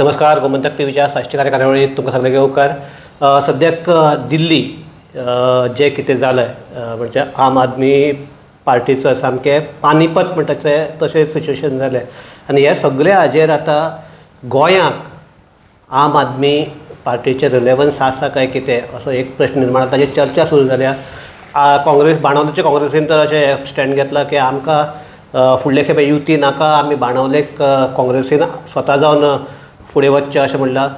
नमस्कार. गोमंतक टीव्हीच्या साष्टीकार कार्यावळीत तुमकां सगळ्यांक येवकार. सद्याक दिल्ली जे कितें जालें म्हणजे आम आदमी पार्टीचो सामकें पानीपत म्हणटा तशें सिच्युएशन जालें आनी हे सगळे हाजेर आतां गोंयांक आम आदमी पार्टीचें रिलेवन्स आसा काय कितें असो एक प्रश्न निर्माण जाता. ताजेर चर्चा सुरू जाल्या. काँग्रेस बाणावलेच्या काँग्रेसीन तर अशें स्टँड घेतला की आमकां फुडले खेपे युती नाका, आमी बाणावले काँग्रेसीन स्वता जावन फुडें वचचें अशें म्हणलां.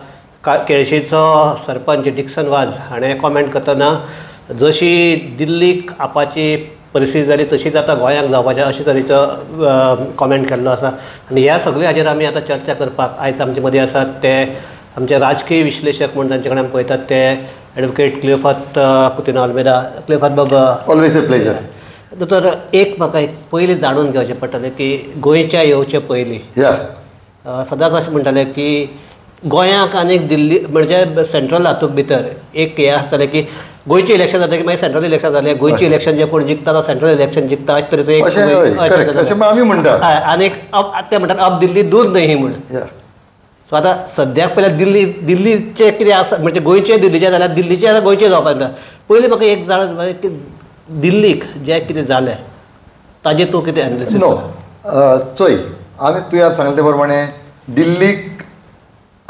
केळशीचो सरपंच डिक्सन वाज हाणें कॉमेंट करतना जशी दिल्लीक आपाची परिस्थिती जाली तशीच आतां गोंयांक जावपाचें अशे तरेचो कॉमेंट केल्लो आसा. आनी ह्या सगळ्या हाजेर आमी आतां चर्चा करपाक आयज आमचे मदीं आसात ते आमचे राजकीय विश्लेशक म्हणून तांचे कडेन आमी पळयतात ते एडवोकेट क्लियोफात कुतिनो अल्मेदा. क्लियोफात बाबा, ऑलवेज अ प्लेजर. दोतोर एक म्हाका एक पयलीं जाणून घेवचें पडटलें की गोंयच्या येवचे पयलीं सदांच अशें म्हणटाले की गोंयांक आनी दिल्ली म्हणजे सेंट्रल हातूंत भितर एक हें आसतालें की गोंयचें इलेक्शन जाता की मागीर सेंट्रल इलेक्शन जालें. गोंयचें इलेक्शन जें कोण जिखता तो सेंट्रल इलेक्शन जिखता अशें तरेचो एक आमी म्हणटा. आनी ते म्हणटात अब दिल्ली दूर न्ही म्हूण. सो आतां सद्याक पयलीं दिल्लीचें कितें आसा म्हणजे गोंयचें दिल्लीचें जाल्यार दिल्लीचें आतां गोंयचें जावपाक जाता. पयलीं म्हाका एक जाण की दिल्लीक जें कितें जालें ताजेर तूं कितें एनालिसीस नो चोय आमी तुवें आतां सांगले ते प्रमाणे दिल्लीक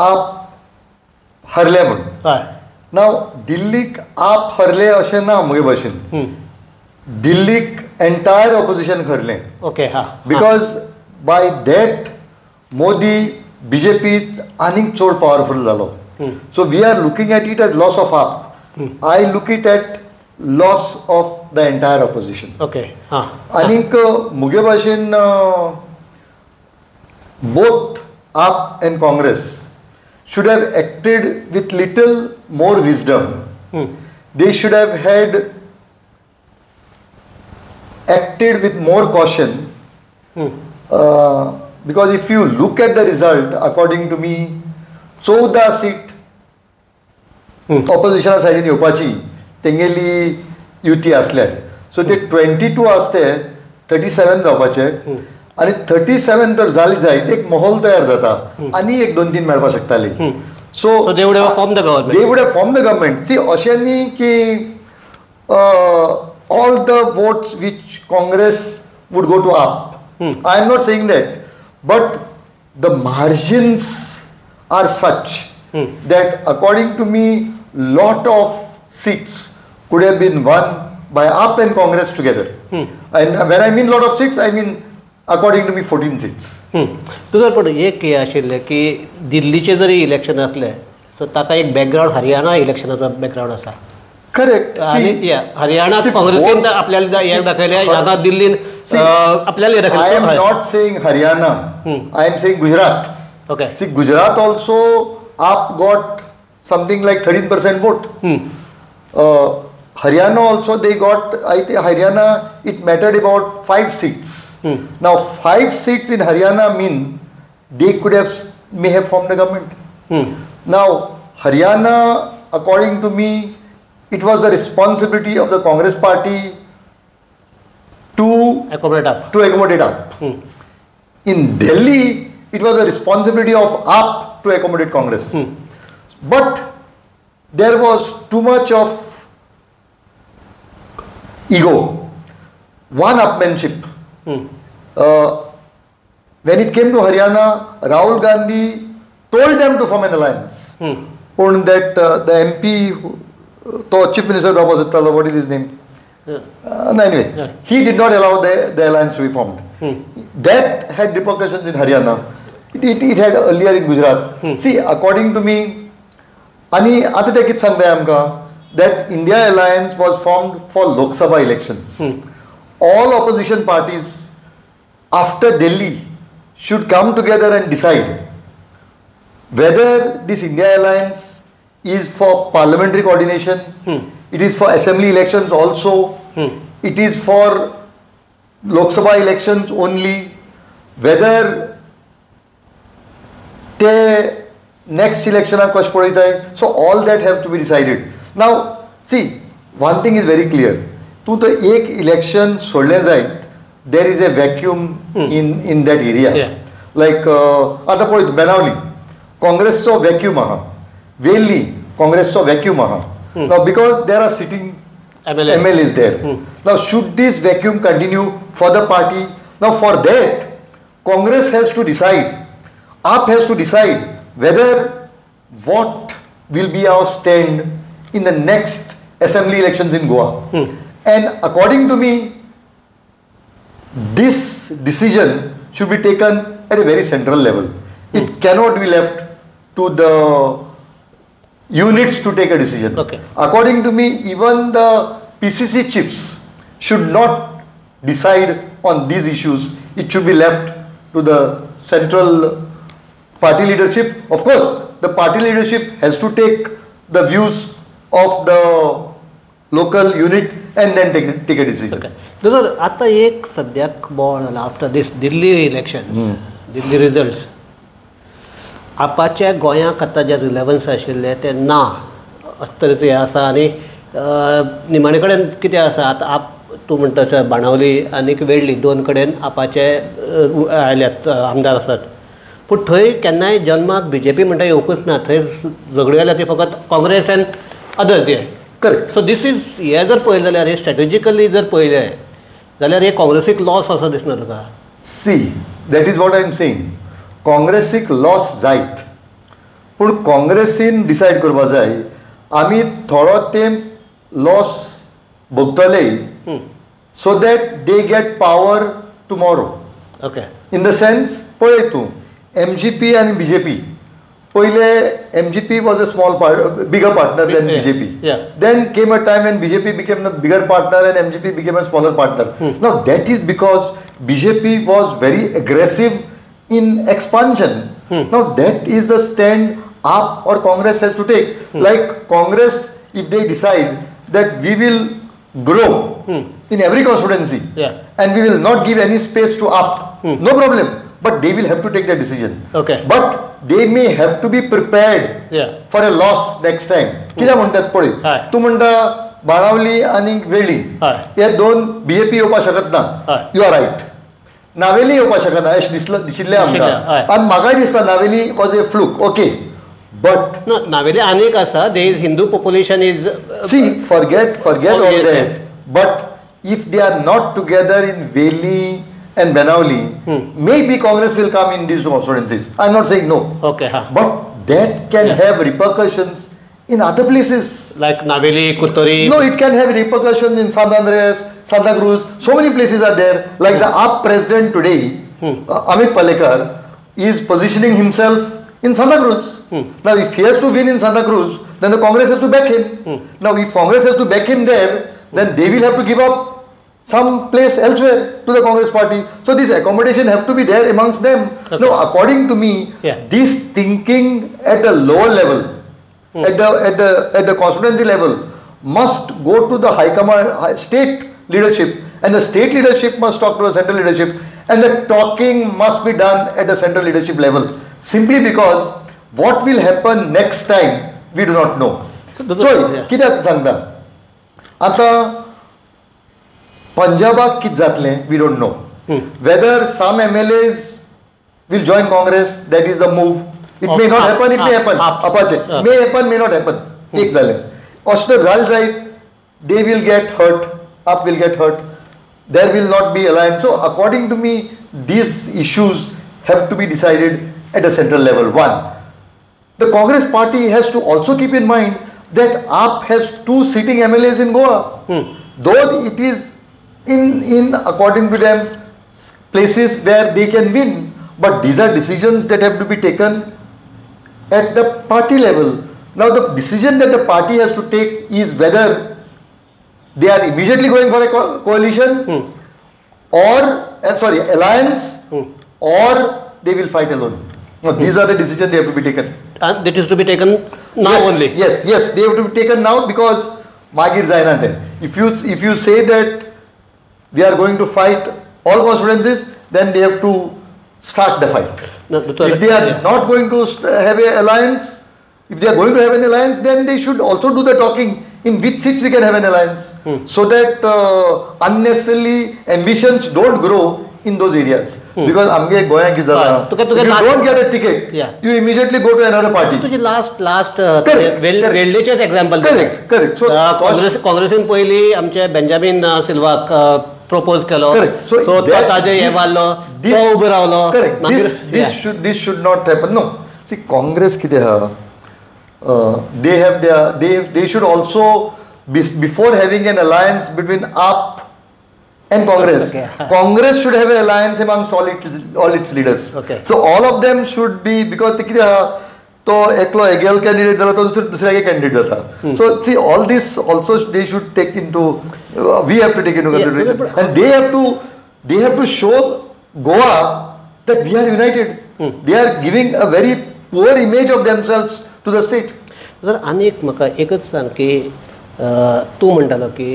आप हरले म्हूण. हय. नाव दिल्लीक आप हरले अशें ना म्हगे भाशेन. दिल्लीक एंटायर ऑपोजिशन हरलें. ओके. हां. Because by that Modi BJP आनीक चड पावरफूल जालो. So we are looking at it as loss of AAP. I look it at loss of the entire opposition. Okay. हां. आनीक मुगे भाशेन both AAP and Congress should have acted with little more wisdom. They should have had acted with more caution. Because if you look at the result, according to me, 14 seat opposition सायडीन येवपाची तेंगेली युती आसल्या. सो ते 22 आसते 37 जावपाचे आनी 37 तर जाली जायत एक माहोल तयार जाता आनी एक 2-3 मेळपाक शकताली. सो they would have formed the government. They would have formed the government. See, अशें न्ही की all the votes which Congress would go to up. I am not saying that, but the margins are such that according to me, lot of seats could have been won by up and Congress together. And when I mean lot of seats, I mean according to me 14 seats. तुजो पण एक हे आशिल्लें की दिल्लीचें जरी election आसलें सो ताका एक background Haryana इलेक्शनाचो background आसा. Correct. आनी हरियाणात काँग्रेसीन आपल्याला हे दाखयलें हांगा दिल्लीन आपल्याला हे दाखयलें. I am not saying Haryana. I am saying Gujarat. Okay. See, Gujarat also up got something like 13% vote. Haryana also they got, I think Haryana it mattered about 5 seats. Now 5 seats in Haryana mean they could have may have formed the government. Now Haryana, according to me, it was the responsibility of the Congress party to accommodate up. In Delhi, it was the responsibility of up to accommodate Congress. But there was too much of ego, one-upmanship. When it came to Haryana, Rahul Gandhi told them to form an alliance. On that the MP, the Chief Minister was what is his name? Anyway, he did not allow the alliance to be formed. That had repercussions in Haryana. It had earlier in Gujarat. See, according to me, ani आता ते कित सांगताय आमकां that India alliance was formed for Lok Sabha elections. All opposition parties after Delhi should come together and decide whether this India alliance is for parliamentary coordination, it is for assembly elections also, it is for Lok Sabha elections only, whether the next election are कश पळयताय. So all that have to be decided. Now see, one thing is very clear. तूं तो एक election सोडलें जायत there is a vacuum in that area. Like आता पळय Benaulim काँग्रेसचो vacuum आहा, वेल्ली काँग्रेसचो vacuum आहा. Now because there are sitting MLAs there. Now should this vacuum continue for the party? Now for that, Congress has to decide, AAP has to decide whether what will be our stand in the next assembly elections in Goa. And according to me, this decision should be taken at a very central level. It cannot be left to the units to take a decision. According to me, even the PCC chiefs should not decide on these issues. It should be left to the central party leadership. Of course, the party leadership has to take the views of the local unit and then take a decision. Sir, आता एक सद्याक बॉल जाला after this Delhi election, Delhi results. आपाच्या गोंयांक आतां जे रिलेवन्स आशिल्ले ते ना अशें तरेचे आसा. आनी निमाणे कडेन कितें आसा आतां आप तूं म्हणटा तशें बाणावली आनी वेळ्ळी दोन कडेन आपाचे आयल्यात आमदार आसात. पूण थंय केन्नाय जल्माक BJP म्हणटा येवंकूच ना. थंय झगड्यो जाल्यार ती फकत काँग्रेस एंड अदर्स हे. करेक्ट. सो दीस इज हे जर पळयलें जाल्यार हे स्ट्रॅटेजिकली जर पळयलें जाल्यार हे काँग्रेसीक लॉस असो दिसना तुका? See that is what I am saying. काँग्रेसीक लॉस जायत, पूण काँग्रेसीन डिसायड करपा जाय आमी थोडो तेंप लॉस भोगतले so that they get power tomorrow. Okay. In the sense पळय तूं MGP आणि BJP पहिले MGP was a small bigger partner than BJP. Then came a time when BJP became the bigger partner and MGP became a smaller partner. Now that is because BJP was very aggressive in expansion. Now that is the stand AAP or Congress has to take. Like Congress, if they decide that we will grow in every constituency and we will not give any space to AAP, no problem. But they will have to take that decision. But they may have to be prepared for a loss next time. कित्याक म्हणटात पळय, तूं म्हणटा बाणावली आनी वेळ्ळी हे दोन BJP येवपाक शकत ना. You are riot. नावेली येवपाक शकना अशें दिशिल्लें आमकां. आनी म्हाकाय दिसता Navelim was a fluke. Okay. But Navelim आनीक आसा. There is Hindu population is see forget all that. But if they are not together in Veli and Banavali, maybe Congress will come in these two constituencies. I'm not saying no. But that can have repercussions in other places. Like Naveli, Kutturi. No, it can have repercussions in San Andreas, Santa Cruz. So many places are there. Like the AAP president today, Amit Palekar, is positioning himself in Santa Cruz. Now, if he has to win in Santa Cruz, then the Congress has to back him. Now, if Congress has to back him there, then they will have to give up some place elsewhere to the Congress party. So this accommodation have to be there amongst them. Now, according to me, this thinking at a lower level, at the constituency level, must go to the high command, state leadership, and the state leadership must talk to the central leadership, and the talking must be done at the central leadership level. Simply because what will happen next time, we do not know. So, कित्याक सांगता आता Punjabak कित जातलें, we don't know. Whether some MLAs will join Congress, that is the move. It may not happen, it may happen. May happen, may not happen. एक जालें. अशें तर जालें जायत, they will get hurt, AAP will get hurt. There will not be alliance. So according to me, these issues have to be decided at a central level. One, the Congress party has to also keep in mind that AAP has 2 sitting MLAs in Goa. Though it is in according to them places where they can win, but these are decisions that have to be taken at the party level. Now the decision that the party has to take is whether they are immediately going for a coalition or alliance, or they will fight alone. Now these are the decisions they have to be taken. And that is to be taken now only. Yes, they have to be taken now because Magir Zaina then. If you say that we are going to fight all constituencies, then they have to start the fight. If they are not going to have an alliance, if they are going to have an alliance, then they should also do the talking in which seats we can have an alliance, so that unnecessarily ambitions don't grow in those areas. because आमगे गोंयांत कितें जालां, if you don't get a ticket, you immediately go to another party. तुझे last वेल्डेचेच example. Correct. सो काँग्रेसीन पयलीं आमचे Benjamin सिल्वाक propose केलो, सो ताजे हे वारलो, तो उबो रावलो. Correct. This should not happen. No. See, Congress कितें आहा, they have they should also before having an alliance between AAP and Congress, Congress should have an alliance amongst all its leaders. So all of them should be, because ते कितें आहा, तो एकलो एगेल candidate जाला तो दुसऱ्या candidate जाता. So see, all this also they should take into, we have to take into consideration, and they have to show Goa that we are united. They are giving a very poor image of themselves to the state. जर आनीक म्हाका एकच सांग की तूं म्हणटालो की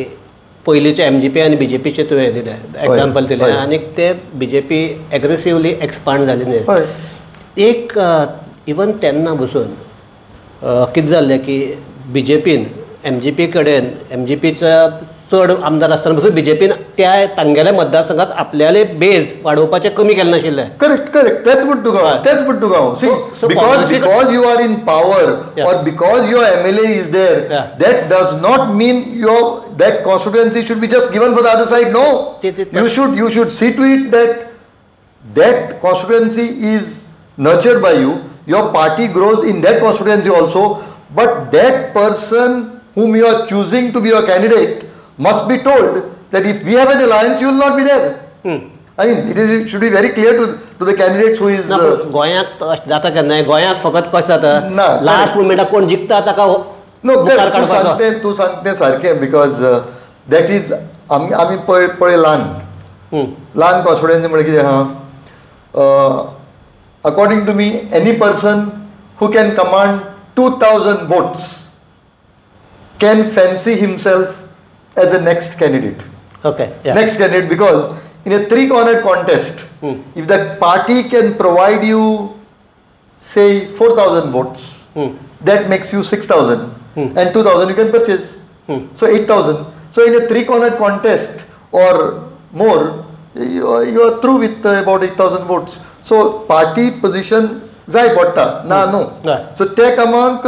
पयलींचे MGP आनी BJPचे तुवें दिले एग्जाम्पल दिले, आनी ते BJP एग्रेसिवली एक्सपांड जाली न्ही. एक इवन तेन्ना बसून कितें जाल्लें की BJPन MGP कडेन, MGPचा चड आमदार आसतना बसून BJPन त्या तांगेल्या मतदारसंघात आपल्याले बेज वाडोवपाचें कमी केलें नाशिल्लें. Correct. That's what to go. See, because you are in power, or because your MLA is there, that does not mean that constituency should be just given for the other side. No, you should see to it that constituency is nurtured by you. Your party grows in that constituency also, but that person whom you are choosing to be your candidate must be told that if we have an alliance, you will not be there. I mean, it should be very clear to the candidates who is. गोंयांत जाता केन्ना, गोंयांत फकत कशें जाता, last मोमेंटाक कोण जिखता ताका मुखार काडपाचो. तूं सांगतें सारकें, because that is आमी पळय ल्हान कॉन्स्टिट्युएन्सी म्हणजे कितें आहा, according to me, any person who can command 2,000 votes can fancy himself as a next candidate. Next candidate, because in a three-cornered contest, if the party can provide you, say, 4,000 votes, that makes you 6,000, and 2,000 you can purchase. So 8,000. So in a three-cornered contest or more, you are through with about 8,000 votes. So party position zai potta no. So take among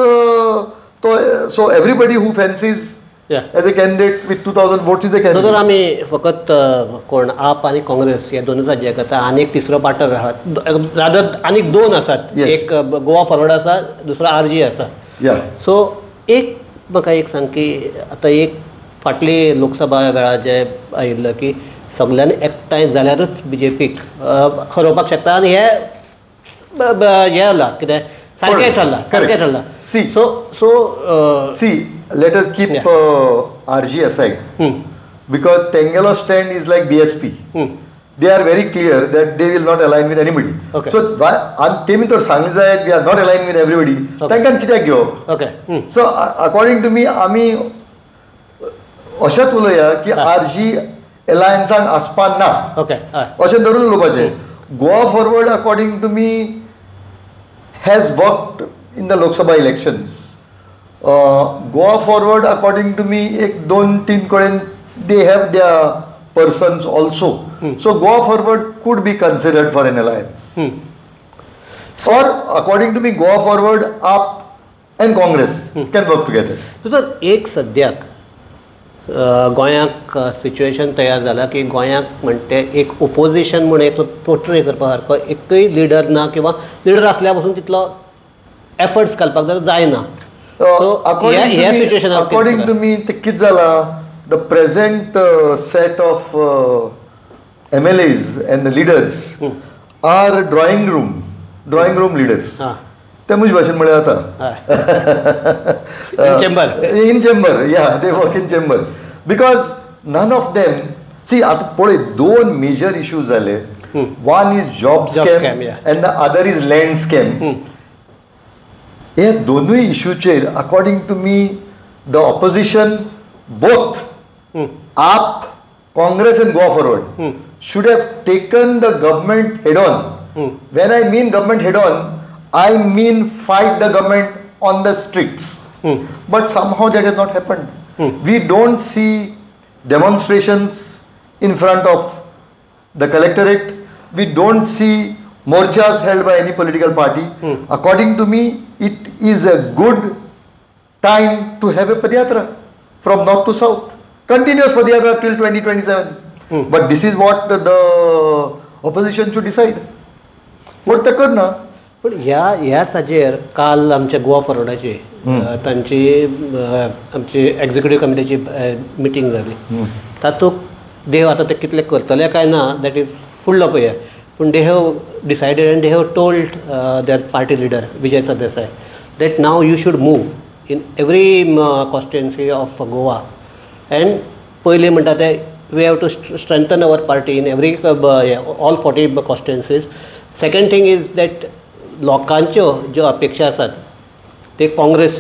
so everybody who fancies as a candidate with 2,000 votes is a candidate. तर आम्ही फकत कोण आप आणि काँग्रेस या दोनच राज्य करता, आणि एक तिसरो पार्टनर आहात, रादर आणि दोन आसात, एक गोवा फॉरवर्ड आसा, दुसरो RG आसा. सो एक म्हाका एक सांग की आतां एक फाटली लोकसभा वेळा जे आयिल्लो की सगळ्यांनी एकठांय जाल्यारच BJPक हरोवपाक शकता, आनी हे जाला कितें सारकें ठरलां. See, let us keep RG aside, because Tengelo stand is like BSP. They are very clear that they will not align with anybody. So temi tor सांगले जाय we are not aligned with everybody. तांकां कित्याक घेवप? So according to me, आमी अशेंच उलया की RG alliancean आसपा ना, अशें धरून उलोवपाचें. Goa Forward, according to me, has worked in the Lok Sabha elections. Goa Forward, according to me, ek don tin koden they have their persons also. So Goa Forward could be considered for an alliance. Or according to me, Goa Forward, AAP and Congress can work together. So एक सद्याक गोंयाक situation तयार जाला की गोंयाक म्हणटे एक opposition म्हणून एक पोर्ट्रे करपा सारको एकय लिडर ना, किंवा लिडर आसल्या पासून तितलो एफर्ट्स घालपाक जायना. According to me, ते कितें जाला, the present set of MLAs and the leaders are drawing room leaders. ते म्हजे भाशेन म्हळ्यार जाता. In chamber, they work in chamber. Because none of them, see, आतां पळय दोन major issues जाले. One is job scam and the other is land scam. ह्या दोनूय इश्यूचेर according to me, the opposition, both AAP, Congress and Goa Forward, should have taken the government head on. When I mean government head on, I mean fight the government on the streets. But somehow that has not happened. We don't see demonstrations in front of the collectorate. we don't see morchas held by any political party. According to me, it is a good time to have a Padyatra from north to south. Continuous Padyatra till 2027. But this is what the opposition should decide. What the करना? पण ह्याच हाजेर काल आमच्या गोवा फॉरवर्डाची तांची आमची एग्जिक्युटीव कमिटीची meeting जाली. तातूंत देव आतां ते कितले करतले काय ना दॅट इज फुडलो पळय. पूण they have decided and they have told that party leader Vijay Sardesai that now you should move in every constituency of Goa. And पयलीं म्हणटा ते we have to strengthen our party in every all 40 constituencies. Second thing is that लोकांच्यो ज्यो अपेक्षा आसात ते काँग्रेस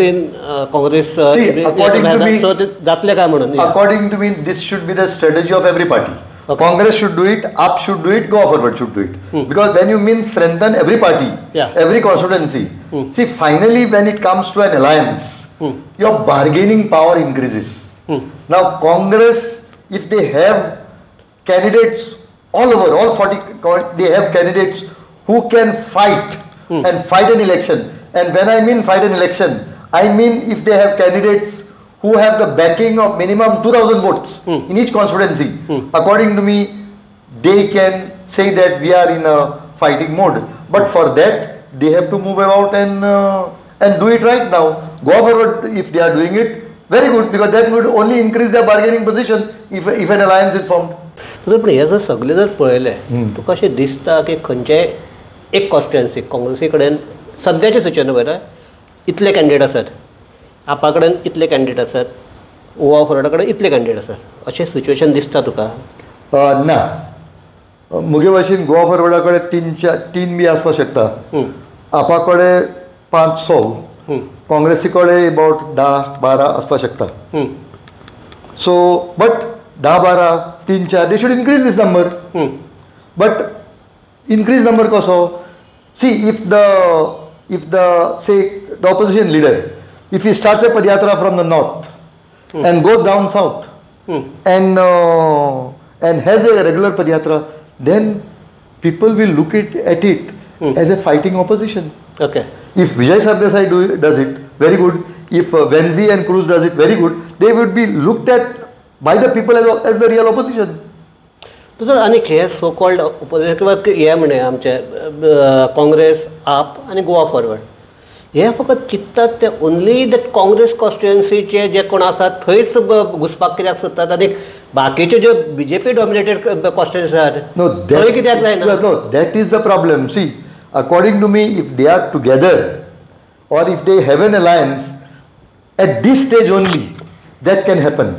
जातले काय म्हणून. According to me this should be the strategy of every party. Congress should do it, AAP should do it, Goa Forward should do it. Because when you mean strengthen every party, every constituency, see finally when it comes to an alliance, your bargaining power increases. Now Congress, if they have candidates all over, all 40, they have candidates who can fight and fight an election. And when I mean fight an election, I mean if they have candidates who have the backing of minimum 2,000 votes in each constituency, according to me, they can say that we are in a fighting mode. But for that, they have to move about and do it right now. Go forward if they are doing it, very good, because that would only increase their bargaining position if an alliance is formed. पण हे जर सगळे जर पळयलें तुका अशें दिसता की खंयचेय एक कॉन्स्टिट्युएन्सी काँग्रेसी कडेन सद्याचे सिच्युएशन पळयता इतले कॅन्डिडेट आसात, आपा कडेन इतले कॅन्डिडेट आसात, गोवा फॉरवर्डा कडेन इतले कॅन्डिडेट आसात, अशें सिच्युएशन दिसता तुका? ना, मुगे भाशेन गोवा फॉरवर्डा कडेन तीन बी आसपाक शकता. आपा कडेन 5-6, काँग्रेसी कडेन अबाउट 10-12 आसपाक शकता. So but 10-12, 3-4 they should increase this number. But increase number कसो? See if the say the opposition leader, if he starts a Padyatra from the north and goes down south and has a regular Padyatra, then people will look at it as a fighting opposition. Okay. If Vijay Sardesai does it, very good. If Venzi and Cruz does it, very good. They would be looked at by the people as the real opposition. तर आनीक हे so called opposition किंवा हे म्हणे आमचे काँग्रेस, आप आनी Goa forward हे फकत चिंततात ते only that Congress कॉन्स्टिट्युएन्सीचे जे कोण आसात थंयच घुसपाक कित्याक सोदतात आनी बाकीच्यो ज्यो बीजेपी डॉमिनेटेड कॉन्स्टिट्युएन्सी आसात थंय कित्याक जायना? No, that is the problem. See, according to me, if they are together or if they have an alliance at this stage only, that can happen.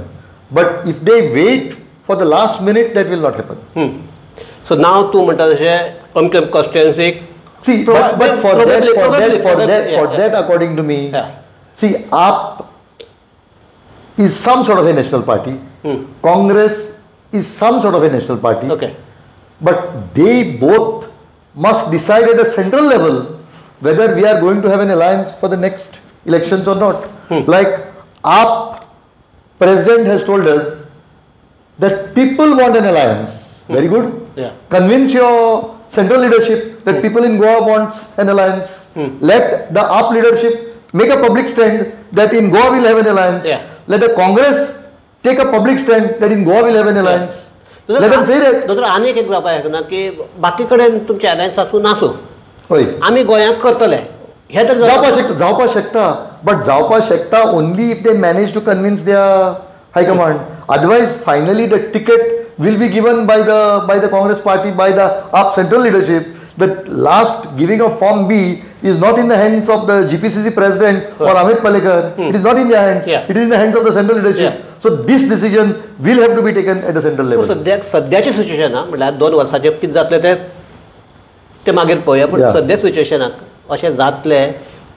But if they wait for the last minute, that will not happen. So now तू म्हणटा तशें अमके कॉन्स्टिट्युएन्सीक see, but for that, according to me, see, AAP is some sort of a national party. Congress is some sort of a national party. Okay. But they both must decide at a central level whether we are going to have an alliance for the next elections or not. Like AAP president has told us that people want an alliance. Very good. Yeah. Convince your central leadership that people in Goa wants an alliance. Let the AAP leadership make a public stand that in Goa we'll have an alliance. Let the Congress take a public stand that in Goa we'll have an alliance. Let them say that. दोतोर आनीक एक जावपाक ना की बाकी कडेन तुमचे alliance आसूं नासूं होय आमी गोंयांत करतले हे तर जावपाक शकता. बट जावपाक शकता only if they manage to convince their high command. Otherwise, finally the ticket will be given by the Congress party, by the AAP central leadership. The last giving of Form B is not in the hands of the GPCC president or Amit Palekar. It is not in their hands. It is in the hands of the central leadership. So this decision will have to be taken at the central level. So सद्याची situation म्हटल्यार 2 वर्सांचे कितें जातले ते मागीर पळोवया. पूण सद्या सिच्युएशनाक अशें जातले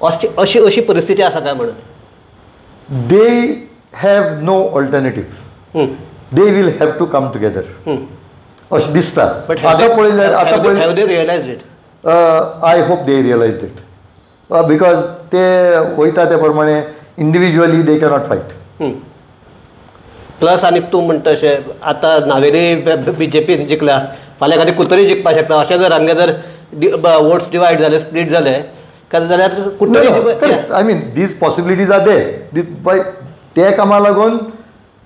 अशी परिस्थिती आसा काय म्हणून? They have no alternative. They will have to come together. अशें दिसता. Have they realized it? I hope they realized it. Because ते वयता ते प्रमाणे individually they cannot fight. Plus आनी तूं म्हणटा अशें आतां नावेली BJPन जिखला फाल्यां एखादी कुतरी जिखपाक शकता अशें जर हांगे जर वोट्स डिवायड जाले स्प्लीट जाले जाल्यार कुतरी I mean these possibilities are there ते कामा लागून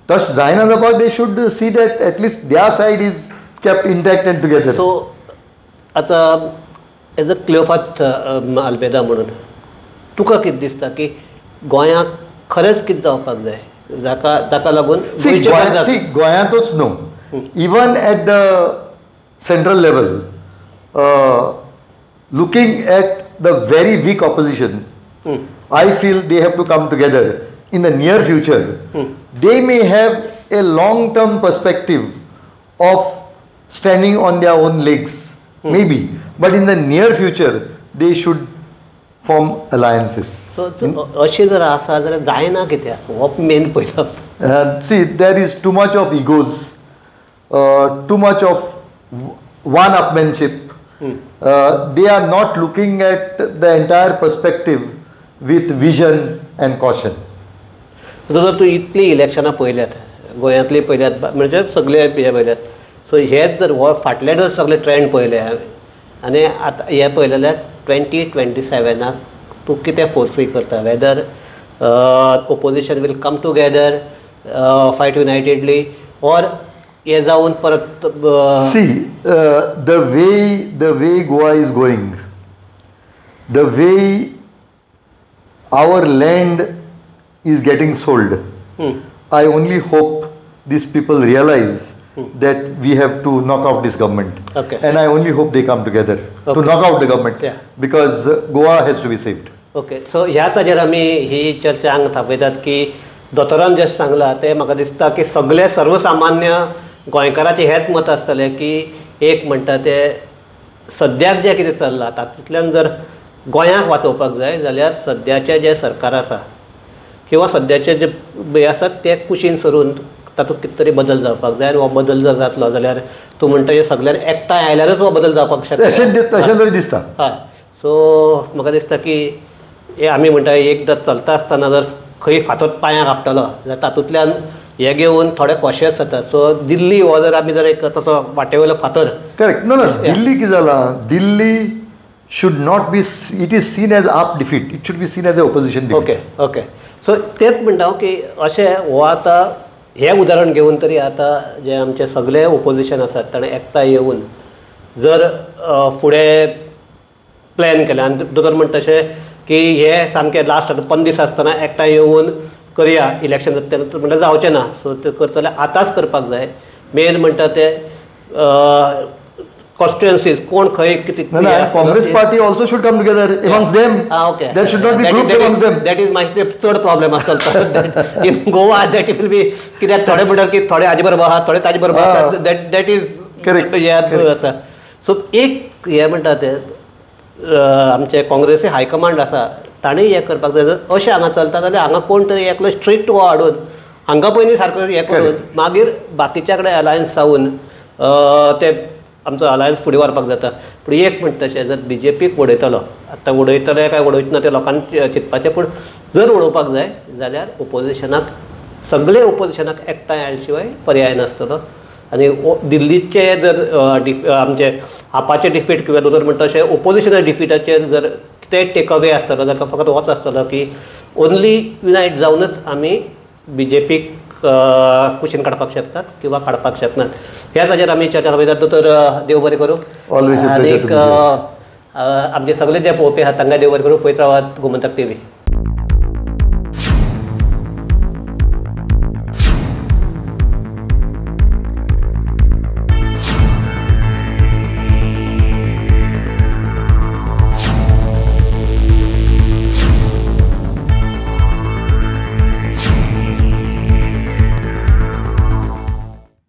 तशें जायना जावपाक they should see that at least the side is kept intact and together. So, आता एज अ क्लिओपाथ आल्बेदा म्हणून तुका कितें दिसता की गोंयांक खरेंच कितें जावपाक जाय जाका लागून गोंयांतूच न्हू even at the central level looking at the very weak opposition I feel they have to come together in the near future. They may have a long-term perspective of standing on their own legs, maybe, but in the near future they should form alliances. So अशें जर आसा जाल्यार जायना कित्याक हो main पयलो. See, there is too much of egos, too much of one-upmanship. They are not looking at the entire perspective with vision and caution. जर तूं इतली इलेक्शनां पळयल्यात गोंयांतली पळयल्यात म्हणजे सगळे हे पळयल्यात सो हेच जर हो फाटले जर सगळे ट्रेंड पळयले आनी आतां हे पळयलें जाल्यार 2027 तूं कितें फोर्सय करता whether opposition will come together fight unitedly or हे जावन परत see the way Goa is going the way our land is getting sold. I only hope these people realize that we have to knock out this government. Okay. And I only hope they come together to knock out the government. Yeah. Because Goa has to be saved. Okay. So ह्याच हाजेर आमी ही चर्चा हांगा थापयतात की दोतोरान जे सांगलां तें म्हाका दिसता की सगळे सर्वसामान्य गोंयकाराचें हेच मत आसतलें की एक म्हणटा ते सद्याक जें कितें चल्लां तातूंतल्यान जर गोंयांक वाचोवपाक जाय जाल्यार सद्याचें जें सरकार आसा किंवा सद्याचे जे हे आसात ते कुशीन सरून तातूंत कितें तरी बदल जावपाक जाय आनी हो बदल जर जातलो जाल्यार तूं म्हणटा हे सगळ्यार एकठांय आयल्यारच हो बदल जावपाक शकता अशें तरी दिसता. हय सो म्हाका दिसता की हे आमी म्हणटा एक जर चलता आसतना जर खंय फातर पांयाक आपटलो जाल्यार तातूंतल्यान हे घेवन थोडे कॉशियस जाता. सो दिल्ली हो जर आमी जर एक तसो वाटेवयलो फातर करेक्ट नो दिल्ली कितें जालां Delhi should not be, it is seen as AAP defeat, it should be seen as a opposition defeat. Okay. So तेच म्हणटा की अशें हो आतां हे उदाहरण घेवन तरी आतां जे आमचे सगळे ओपोजिशन आसात ताणें एकठांय येवन जर फुडें प्लॅन केलें आनी दोतोर म्हणटा अशें की हे सामकें लास्ट 15 दीस आसतना एकठांय येवन करया इलेक्शन जाता तेन्ना म्हणटा जावचें ना. सो ते करता जाल्यार आतांच करपाक जाय. मेन म्हणटा ते constituencies कोण खंय कितें Congress party also should come together amongst them. Okay. There should not be groups amongst them. That is my third problem आसता in Goa that will be कित्याक थोडे म्हणटात की थोडे हाजे बरोबर आहा थोडे ताजे बरोबर आहा that is correct आसा. सो एक हे म्हणटा ते आमचे काँग्रेसी हायकमांड आसा ताणें हे करपाक जाय जर अशें हांगा चलता जाल्यार हांगा कोण तरी एकलो स्ट्रिक्ट हो हाडून हांगा पयलीं सारको हे करून मागीर बाकीच्या कडेन अलायन्स जावन ते आमचो अलायन्स फुडें व्हरपाक जाता. पूण एक म्हणटा तशें जर BJPक उडयतलो आतां उडयतले काय उडयतना ते लोकांनी चिंतपाचें पूण जर उडोवपाक जाय जाल्यार ओपोजिशनाक सगळे ओपोजिशनाक एकठांय आयले शिवाय पर्याय नासतलो. आनी दिल्लीचे जर आमचे आपाचे डिफीट किंवा दोतोर म्हणटा तशें ओपोजिशनल डिफीटाचेर जर कितेंय टेक अवे आसतलो जाल्यार तो फकत होच आसतलो की ओन्ली युनायट जावनच आमी BJPक कुशीन काडपाक शकतात किंवा काडपाक शकनात. ह्याच हाजेर आमी चर्चा करतात. दोतोर देव बरें करूं. आनीक आमचे सगळे जे पळोवपी आहात तांकां देव बरें करूं. पळयत रावात गोमंतक TV.